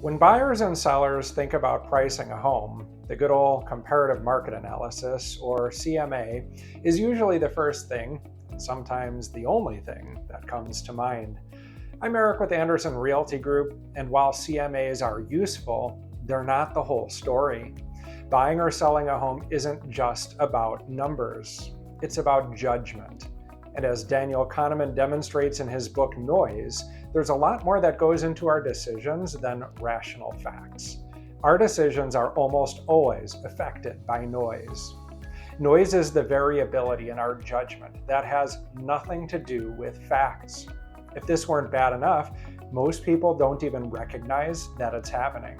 When buyers and sellers think about pricing a home, the good old comparative market analysis, or CMA, is usually the first thing, and sometimes the only thing, that comes to mind. I'm Eric with Andersen Realty Group, and while CMAs are useful, they're not the whole story. Buying or selling a home isn't just about numbers, it's about judgment. And as Daniel Kahneman demonstrates in his book Noise, there's a lot more that goes into our decisions than rational facts. Our decisions are almost always affected by noise. Noise is the variability in our judgment that has nothing to do with facts. If this weren't bad enough, most people don't even recognize that it's happening.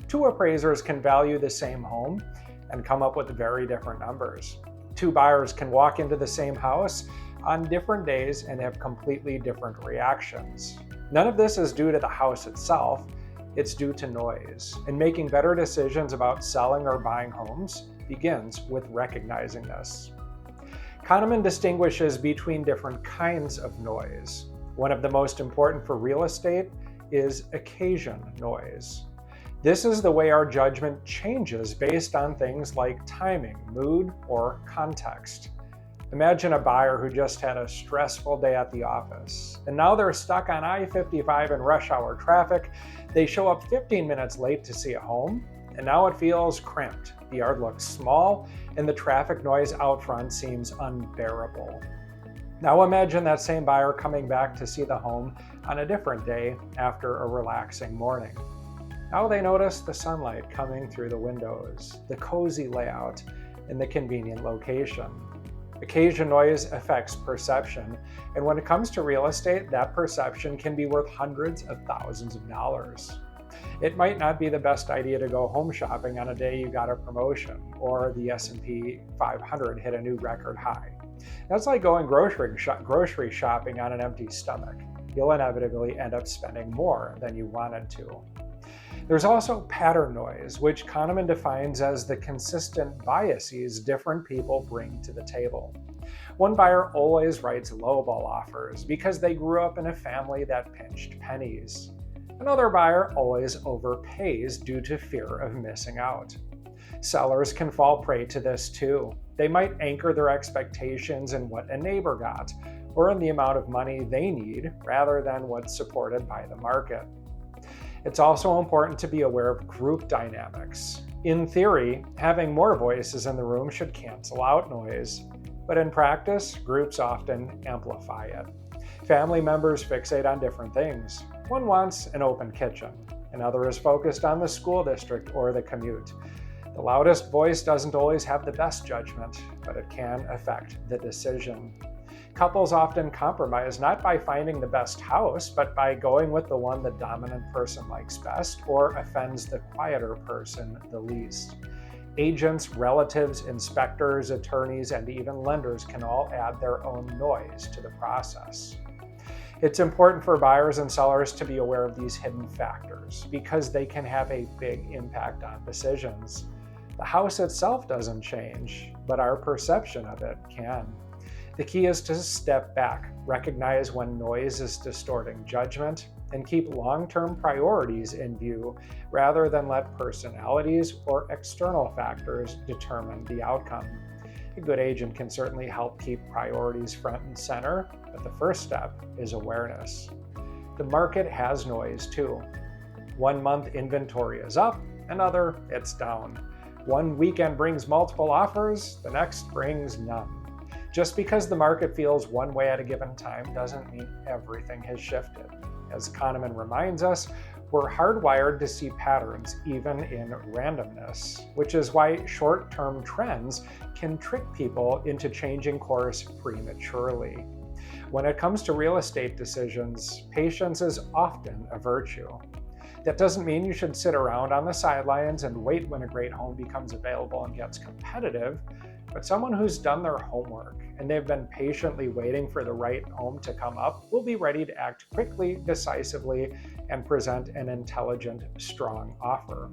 Two appraisers can value the same home and come up with very different numbers. Two buyers can walk into the same house on different days and have completely different reactions. None of this is due to the house itself, it's due to noise. And making better decisions about selling or buying homes begins with recognizing this. Kahneman distinguishes between different kinds of noise. One of the most important for real estate is occasion noise. This is the way our judgment changes based on things like timing, mood, or context. Imagine a buyer who just had a stressful day at the office, and now they're stuck on I-55 in rush hour traffic. They show up 15 minutes late to see a home, and now it feels cramped. The yard looks small, and the traffic noise out front seems unbearable. Now imagine that same buyer coming back to see the home on a different day after a relaxing morning. Now they notice the sunlight coming through the windows, the cozy layout, and the convenient location. Occasion noise affects perception, and when it comes to real estate, that perception can be worth hundreds of thousands of dollars. It might not be the best idea to go home shopping on a day you got a promotion, or the S&P 500 hit a new record high. That's like going grocery shopping on an empty stomach. You'll inevitably end up spending more than you wanted to. There's also pattern noise, which Kahneman defines as the consistent biases different people bring to the table. One buyer always writes lowball offers because they grew up in a family that pinched pennies. Another buyer always overpays due to fear of missing out. Sellers can fall prey to this too. They might anchor their expectations in what a neighbor got, or in the amount of money they need, rather than what's supported by the market. It's also important to be aware of group dynamics. In theory, having more voices in the room should cancel out noise, but in practice, groups often amplify it. Family members fixate on different things. One wants an open kitchen, another is focused on the school district or the commute. The loudest voice doesn't always have the best judgment, but it can affect the decision. Couples often compromise not by finding the best house, but by going with the one the dominant person likes best or offends the quieter person the least. Agents, relatives, inspectors, attorneys, and even lenders can all add their own noise to the process. It's important for buyers and sellers to be aware of these hidden factors because they can have a big impact on decisions. The house itself doesn't change, but our perception of it can. The key is to step back, recognize when noise is distorting judgment, and keep long-term priorities in view rather than let personalities or external factors determine the outcome. A good agent can certainly help keep priorities front and center, but the first step is awareness. The market has noise too. 1 month inventory is up, another it's down. One weekend brings multiple offers, the next brings none. Just because the market feels one way at a given time doesn't mean everything has shifted. As Kahneman reminds us, we're hardwired to see patterns even in randomness, which is why short-term trends can trick people into changing course prematurely. When it comes to real estate decisions, patience is often a virtue. That doesn't mean you should sit around on the sidelines and wait when a great home becomes available and gets competitive, but someone who's done their homework and they've been patiently waiting for the right home to come up will be ready to act quickly, decisively, and present an intelligent, strong offer.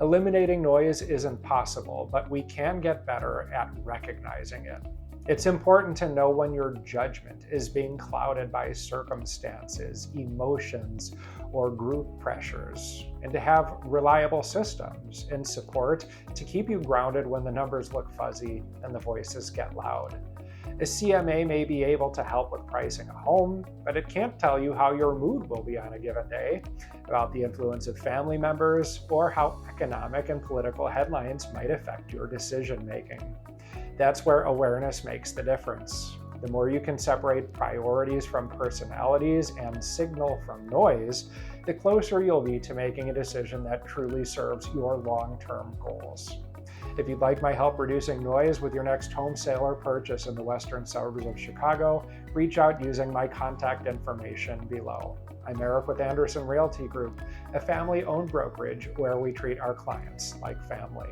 Eliminating noise isn't possible, but we can get better at recognizing it. It's important to know when your judgment is being clouded by circumstances, emotions, or group pressures, and to have reliable systems and support to keep you grounded when the numbers look fuzzy and the voices get loud. A CMA may be able to help with pricing a home, but it can't tell you how your mood will be on a given day, about the influence of family members, or how economic and political headlines might affect your decision making. That's where awareness makes the difference. The more you can separate priorities from personalities and signal from noise, the closer you'll be to making a decision that truly serves your long-term goals. If you'd like my help reducing noise with your next home sale or purchase in the western suburbs of Chicago, reach out using my contact information below. I'm Eric with Andersen Realty Group, a family-owned brokerage where we treat our clients like family.